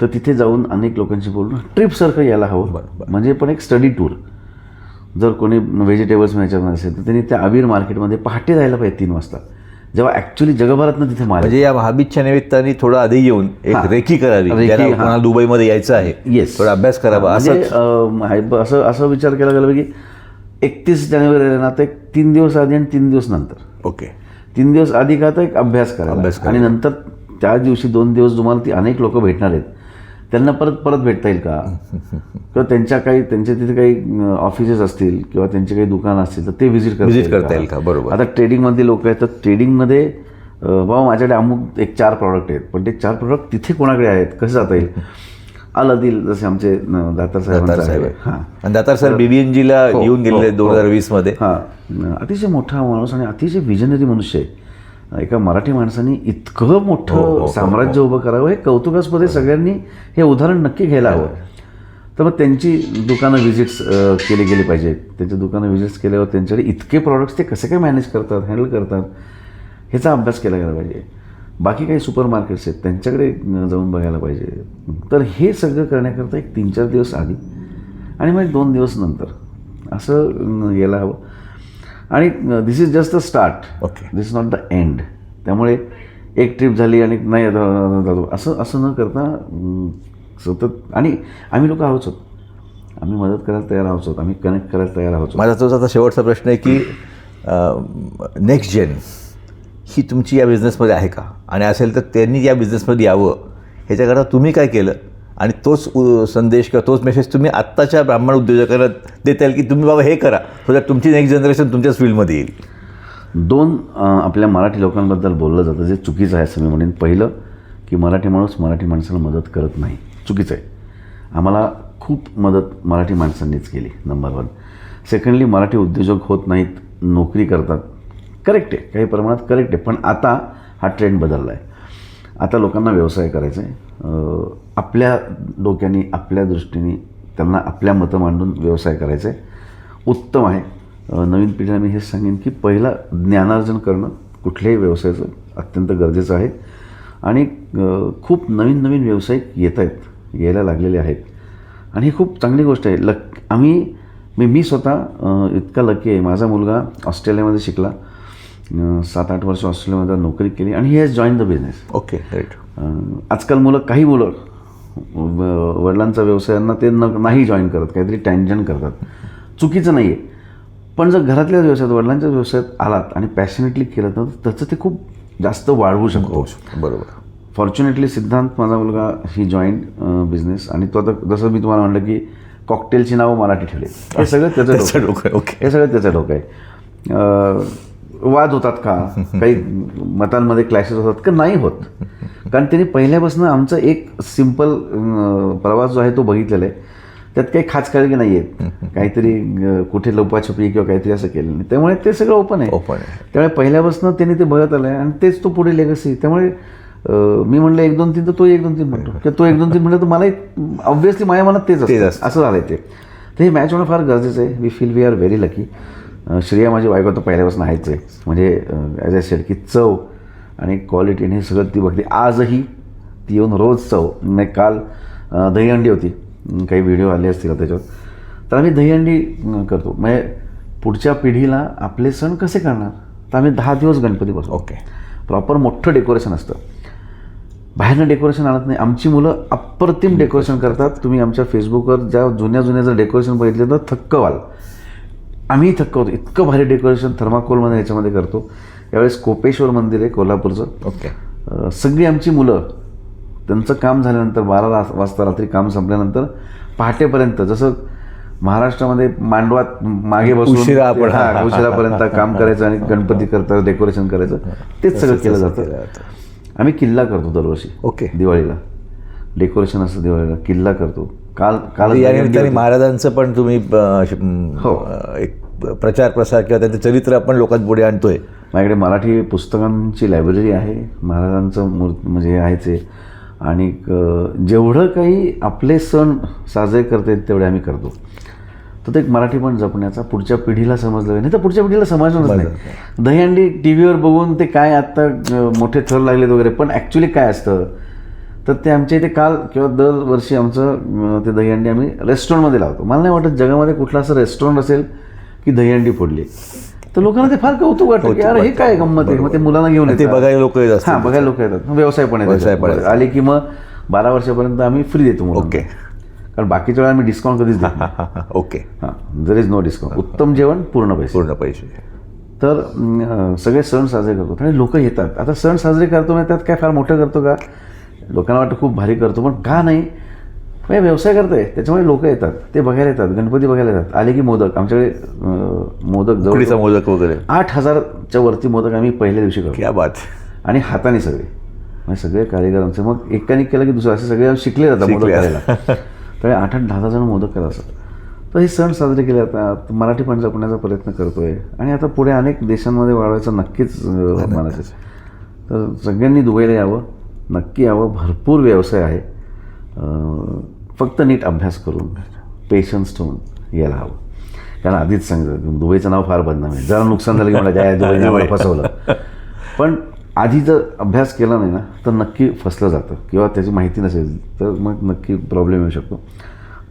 तर तिथे जाऊन अनेक लोकांशी बोलून ट्रिपसारखं यायला हवं. म्हणजे पण एक स्टडी टूर. जर कोणी व्हेजिटेबल्स मिळायच्या नसेल तर त्यांनी त्या अबीर मार्केटमध्ये पहाटे जायला पाहिजे 3 वाजता, जेव्हा ॲक्च्युली जगभरातनं तिथे माल. म्हणजे या महाबीजच्या निमित्ताने थोडं आधी येऊन एक रेकी करावी, ज्याला दुबईमध्ये यायचं आहे. येस, थोडा अभ्यास करावा. असं विचार केला गेला की 31 जानेवारी ना, तर 3 दिवस आधी आणि 3 दिवस नंतर. ओके, 3 दिवस आधी का तर एक अभ्यास करायला, आणि नंतर त्या दिवशी 2 दिवस तुम्हाला ती अनेक लोक भेटणार आहेत. त्यांना परत भेटता येईल का, किंवा त्यांच्या तिथे काही ऑफिसेस असतील किंवा त्यांचे काही दुकानं असतील तर ते व्हिजिट करता येईल का. बरोबर. आता ट्रेडिंगमधले लोक आहेत तर ट्रेडिंगमध्ये बाबा माझ्याकडे अमुक 4 प्रॉडक्ट आहेत, पण ते 4 प्रॉडक्ट तिथे कोणाकडे आहेत, कसं जाता येईल. अलादील जसे आमचे दातार साहेब हां, आणि दातार सर BBNGला येऊन गेलेले 2020 मध्ये. हां, अतिशय मोठा माणूस आणि अतिशय विजनरी मनुष्य आहे. एका मराठी माणसाने इतकं मोठं साम्राज्य उभं करावं हे कौतुकास्पद आहे. सगळ्यांनी हे उदाहरण नक्की घ्यायला हवं. तर मग त्यांची दुकानं व्हिजिट्स केली गेली पाहिजेत. त्यांच्या दुकानं व्हिजिट्स केल्यावर त्यांच्याकडे इतके प्रॉडक्ट्स ते कसे काय मॅनेज करतात, हँडल करतात, ह्याचा अभ्यास केला गेला पाहिजे. बाकी काही सुपर मार्केट्स आहेत त्यांच्याकडे जाऊन बघायला पाहिजे. तर हे सगळं करण्याकरता एक 3-4 दिवस आधी आणि मग 2 दिवस नंतर असं यायला हवं. आणि this is just the start, okay, this is not the end. त्यामुळे एक ट्रिप झाली आणि नाही असं न करता सतत. आणि आम्ही लोक आहोत, आम्ही मदत करायला तयार आहोत, आम्ही कनेक्ट करायला तयार आहोत. माझा तोच आता शेवटचा प्रश्न आहे की नेक्स्ट जेन ही तुमची या बिझनेसमध्ये आहे का, आणि असेल तर त्यांनी या बिझनेसमध्ये यावं ह्याच्याकरता तुम्ही काय केलं, आणि तोच संदेश किंवा तोच मेसेज तुम्ही आत्ताच्या ब्राह्मण उद्योजकांना देता येईल की तुम्ही बाबा हे करा, सो दॅट तुमची नेक्स्ट जनरेशन तुमच्याच फील्डमध्ये येईल. 2 आपल्या मराठी लोकांबद्दल बोललं जातं जे चुकीचं आहे असं मी म्हणेन. पहिलं की मराठी माणूस मराठी माणसाला मदत करत नाही, चुकीचं आहे. आम्हाला खूप मदत मराठी माणसांनीच केली, नंबर 1. सेकंडली मराठी उद्योजक होत नाहीत, नोकरी करतात, करेक्ट आहे, काही प्रमाणात करेक्ट आहे. पण आता हा ट्रेंड बदलला आहे. आता लोकांना व्यवसाय करायचा आहे. आपल्या डोक्याने, आपल्या दृष्टीने त्यांना आपल्या मतं मांडून व्यवसाय करायचा आहे, उत्तम आहे. नवीन पिढीला मी हेच सांगेन की पहिला ज्ञानार्जन करणं कुठल्याही व्यवसायाचं अत्यंत गरजेचं आहे. आणि खूप नवीन नवीन व्यावसायिक यायला लागलेले आहेत, आणि ही खूप चांगली गोष्ट आहे. मी स्वतः इतका लकी आहे. माझा मुलगा ऑस्ट्रेलियामध्ये शिकला, 7-8 वर्ष ऑस्ट्रेलियामध्ये नोकरी केली, आणि he has join the business. Okay, right. आजकाल काही मुलं वडिलांचा व्यवसायांना ते नाही जॉईन करत, काहीतरी टँजंट करतात. चुकीचं नाही आहे, पण जर घरातल्याच व्यवसायात, वडिलांच्या व्यवसायात आलात आणि पॅशनेटली केलं तर त्याचं ते खूप जास्त वाढवू शकतो. बरोबर. फॉर्च्युनेटली सिद्धांत माझा मुलगा ही जॉईन बिझनेस, आणि तो आता जसं मी तुम्हाला म्हणलं की कॉकटेलची नावं मराठी ठेवले, हे सगळं त्याचं डोकं आहे. ओके, हे सगळं त्याचं डोकं आहे. वाद होतात का, काही मतांमध्ये क्लॅशेस होतात का, नाही होत. कारण त्यांनी पहिल्यापासून आमचा एक सिम्पल प्रवास जो आहे तो बघितलेला आहे. त्यात काही खाचकाळगी नाही आहेत, काहीतरी कुठे लपाछपी किंवा काहीतरी असं केलं नाही. त्यामुळे ते सगळं ओपन आहे. त्यामुळे पहिल्यापासून त्यांनी ते बघत आलं आहे, आणि तेच तो पुढे लेगसी. त्यामुळे मी म्हणलं 1, 2, 3 तर तो 1, 2, 3 म्हणतो, किंवा तो 1, 2, 3 म्हणलं तर मला ऑब्व्हियसली माझ्या मनात तेच असं झालं आहे. ते हे मॅच होणं फार गरजेचं आहे. We are very lucky. Shreya माझी बायको तर पहिल्यापासून आहेच आहे. म्हणजे ॲज आय सेड की चव आणि क्वालिटीने हे सगळं ती बघते. आजही ती येऊन रोज चव. नाही, काल दहीहंडी होती, काही व्हिडिओ आले असतील त्याच्यावर. तर आम्ही दहीहंडी करतो. म्हणजे पुढच्या पिढीला आपले सण कसे करणार, तर आम्ही 10 दिवस गणपती बसतो. ओके, प्रॉपर मोठं डेकोरेशन असतं, बाहेरनं डेकोरेशन आणत नाही. आमची मुलं अप्रतिम डेकोरेशन करतात. तुम्ही आमच्या फेसबुकवर ज्या जुन्या जर डेकोरेशन बघितले तर थक्क व्हाल. आम्ही थक्क होतो, इतकं भारी डेकोरेशन थर्माकोलमध्ये याच्यामध्ये करतो. यावेळेस कोपेश्वर मंदिर आहे कोल्हापूरचं. ओके, सगळी आमची मुलं त्यांचं काम झाल्यानंतर 12 वाजता रात्री काम संपल्यानंतर पहाटेपर्यंत, जसं महाराष्ट्रामध्ये मांडवात मागे बसून उशिरापर्यंत काम करायचं आणि गणपती करता डेकोरेशन करायचं, तेच सगळं केलं जातं. आम्ही किल्ला करतो दरवर्षी. ओके, दिवाळीला डेकोरेशन असतं, दिवाळीला किल्ला करतो. काल महाराजांचं पण तुम्ही एक प्रचार प्रसार किंवा त्यांचं चरित्र आपण लोकांपुढे आणतोय. माझ्याकडे मराठी पुस्तकांची लायब्ररी आहे, महाराजांचं म्हणजे आहेच आहे. आणि जेवढं काही आपले सण साजरे करता येत तेवढे आम्ही करतो. तर ते एक मराठी पण जपण्याचा, पुढच्या पिढीला समजलं नाही तर पुढच्या पिढीला समजणारच नाही. दहीहंडी टी व्हीवर बघून ते काय आत्ता मोठे थर लागलेत वगैरे, पण ॲक्च्युली काय असतं तर ते आमच्या इथे काल किंवा दरवर्षी आमचं ते दहीहंडी आम्ही रेस्टॉरंटमध्ये लावतो. मला नाही वाटत जगामध्ये कुठलं असं रेस्टॉरंट असेल की दहीहंडी फोडली. तर लोकांना ते फार कौतुक वाटतं की अरे हे काय गंमत आहे. मग ते मुलांना घेऊन येते, बघायला लोक येतात. हां, बघायला लोक येतात. व्यवसाय पण येतात. आले की मग 12 वर्षापर्यंत आम्ही फ्री देतो. ओके, कारण बाकीच्या वेळा आम्ही डिस्काउंट कधीच देतो. ओके, हां, देयर इज नो डिस्काउंट. उत्तम जेवण, पूर्ण पैसे. तर सगळे सण साजरे करतो आणि लोक येतात. आता सण साजरे करतो ना, त्यात काय फार मोठं करतो का, लोकांना वाटतं खूप भारी करतो, पण का नाही. म्हणजे व्यवसाय करताय त्याच्यामुळे लोक येतात, ते बघायला येतात, गणपती बघायला येतात. आले की मोदक, आमच्याकडे मोदक उकडीचा जवळ मोदक वगैरे 8,000च्या वरती मोदक आम्ही पहिल्या दिवशी करतो. क्या बात. आणि हाताने सगळे, म्हणजे सगळे कारीगर आमचे. मग एकाने केलं की दुसरं, असे सगळे शिकले जातात मोदक करायला. तर 8-10 जण मोदक करायचं. तर हे सण साजरे केले जातात. मराठी पण जपण्याचा प्रयत्न करतोय आणि आता पुढे अनेक देशांमध्ये वाढवायचं नक्कीच मनाचं. तर सगळ्यांनी दुबईला यावं, नक्की यावं. भरपूर व्यवसाय आहे, फक्त नीट अभ्यास करून पेशन्स ठेवून यायला हवं. कारण आधीच सांगितलं दुबईचं नाव फार बदनाम आहे. जरा नुकसान झालं की मला काय दुबईने मला फसवलं. पण आधी जर अभ्यास केला नाही ना तर नक्की फसलं जातं, किंवा त्याची माहिती नसेल तर मग नक्की प्रॉब्लेम येऊ शकतो.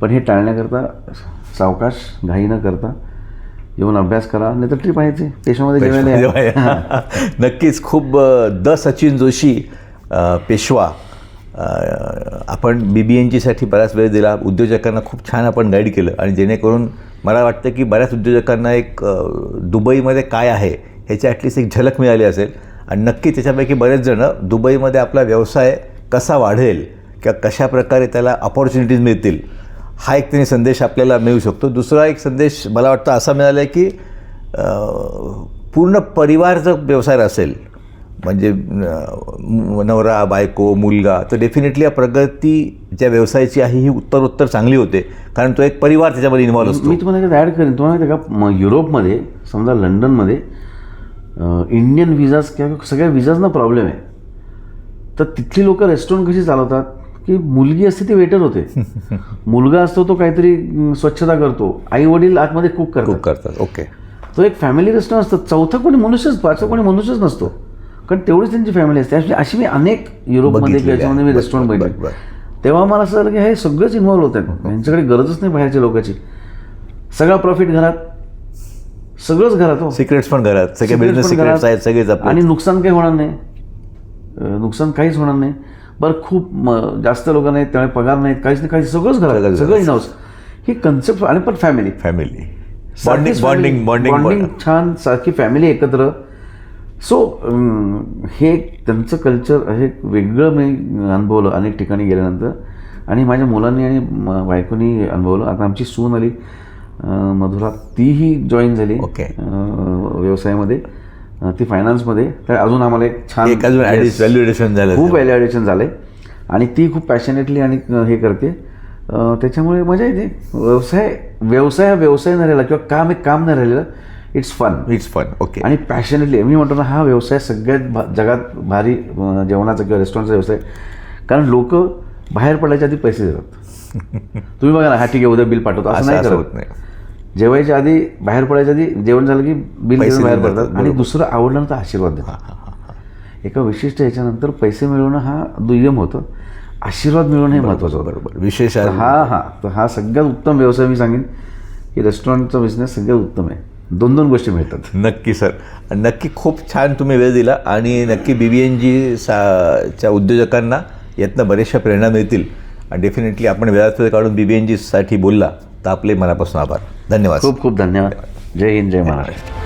पण हे टाळण्याकरता सावकाश, घाई न करता येऊन अभ्यास करा, नाही तर ट्रिप आहे पेशवामध्ये जेवायला. नक्कीच. खूप सचिन जोशी पेशवा, आपण BBNGसाठी बराच वेळ दिला, उद्योजकांना खूप छान आपण गाईड केलं, आणि जेणेकरून मला वाटतं की बऱ्याच उद्योजकांना एक दुबईमध्ये काय आहे ह्याची ॲटलिस्ट एक झलक मिळाली असेल. आणि नक्की त्याच्यापैकी बरेच जणं दुबईमध्ये आपला व्यवसाय कसा वाढेल किंवा कशा प्रकारे त्याला अपॉर्च्युनिटीज मिळतील हा एक त्यांनी संदेश आपल्याला मिळू शकतो. दुसरा एक संदेश मला वाटतं असा मिळाला आहे की पूर्ण परिवार जर व्यवसाय असेल, म्हणजे नवरा, बायको, मुलगा, तर डेफिनेटली या प्रगती ज्या व्यवसायाची आहे ही उत्तरोत्तर चांगली होते, कारण तो एक परिवार त्याच्यामध्ये इन्व्हॉल्व असतो. मी तुम्हाला ॲड करेन. तुम्हाला माहिती आहे का, युरोपमध्ये समजा लंडनमध्ये इंडियन विजाज किंवा सगळ्या विजाजना प्रॉब्लेम आहे. तर तिथली लोक रेस्टॉरंट कशी चालवतात की मुलगी असते ती वेटर होते, मुलगा असतो तो काहीतरी स्वच्छता करतो, आई वडील आतमध्ये कुक करतात. ओके. तो एक फॅमिली रेस्टॉरंट असतं. चौथा कोणी मनुष्यच, पाचवा कोणी मनुष्यच नसतो, कारण तेवढीच त्यांची फॅमिली असते. अशी मी अनेक युरोपमध्ये याच्यामध्ये मी रेस्टॉरंट बघितले. तेव्हा मला असं झालं की हे सगळंच इन्व्हॉल्व होतात, यांच्याकडे गरजच नाही बाहेरच्या लोकांची. सगळा प्रॉफिट घरात, सगळंच घरात. हो, सिक्रेट्स पण घरात, सगळे बिझनेस सिक्रेट्स आहेत सगळेच आपले. आणि नुकसान काही होणार नाही, नुकसान काहीच होणार नाही. बरं, खूप जास्त लोक नाहीत, त्यामुळे पगार नाहीत, काहीच नाही, काही सगळंच घरात, सगळं इन हाऊस. He concept. आणि पण फॅमिली बॉन्डिंग छान, सारखी फॅमिली एकत्र. सो हे त्यांचं कल्चर हे वेगळं मी अनुभवलं अनेक ठिकाणी गेल्यानंतर, आणि माझ्या मुलांनी आणि बायकोनी अनुभवलं. आता आमची सून आली मधुरा, तीही जॉईन झाली व्यवसायामध्ये, ती फायनान्समध्ये. तर अजून आम्हाला एक छान व्हॅल्युएशन झालं, खूप व्हॅल्युएशन झालं आहे, आणि ती खूप पॅशनेटली आणि हे करते. त्याच्यामुळे मजा येते. व्यवसाय न राहिला किंवा काम न राहिलेलं, इट्स फन. ओके. आणि पॅशनेटली मी म्हणतो ना, हा व्यवसाय सगळ्यात जगात भारी जेवणाचा किंवा रेस्टॉरंटचा व्यवसाय. कारण लोक बाहेर पडायच्या आधी पैसे देतात. तुम्ही बघा ना, हा ठीक आहे उद्या बिल पाठवतो, असं नाही करत. जेवायच्या आधी, बाहेर पडायच्या आधी जेवण झालं की बिल घेऊन बाहेर पडतात. आणि दुसरं आवडलं तर आशीर्वाद देतात. एका विशिष्ट ह्याच्यानंतर पैसे मिळवणं हा दुय्यम होतं, आशीर्वाद मिळवणं हे महत्त्वाचं होतं. बरोबर, विशेष आहे. तर हा सगळ्यात उत्तम व्यवसाय मी सांगेन की रेस्टॉरंटचा बिझनेस सगळ्यात उत्तम आहे. 2 गोष्टी मिळतात. नक्की सर, नक्की खूप छान तुम्ही वेळ दिला, आणि नक्की BBNGच्या उद्योजकांना यातनं बऱ्याचशा प्रेरणा मिळतील. आणि डेफिनेटली आपण वेळात वेळ काढून BBNGसाठी बोलला तर आपले मनापासून आभार. धन्यवाद. खूप खूप धन्यवाद. जय हिंद, जय महाराष्ट्र.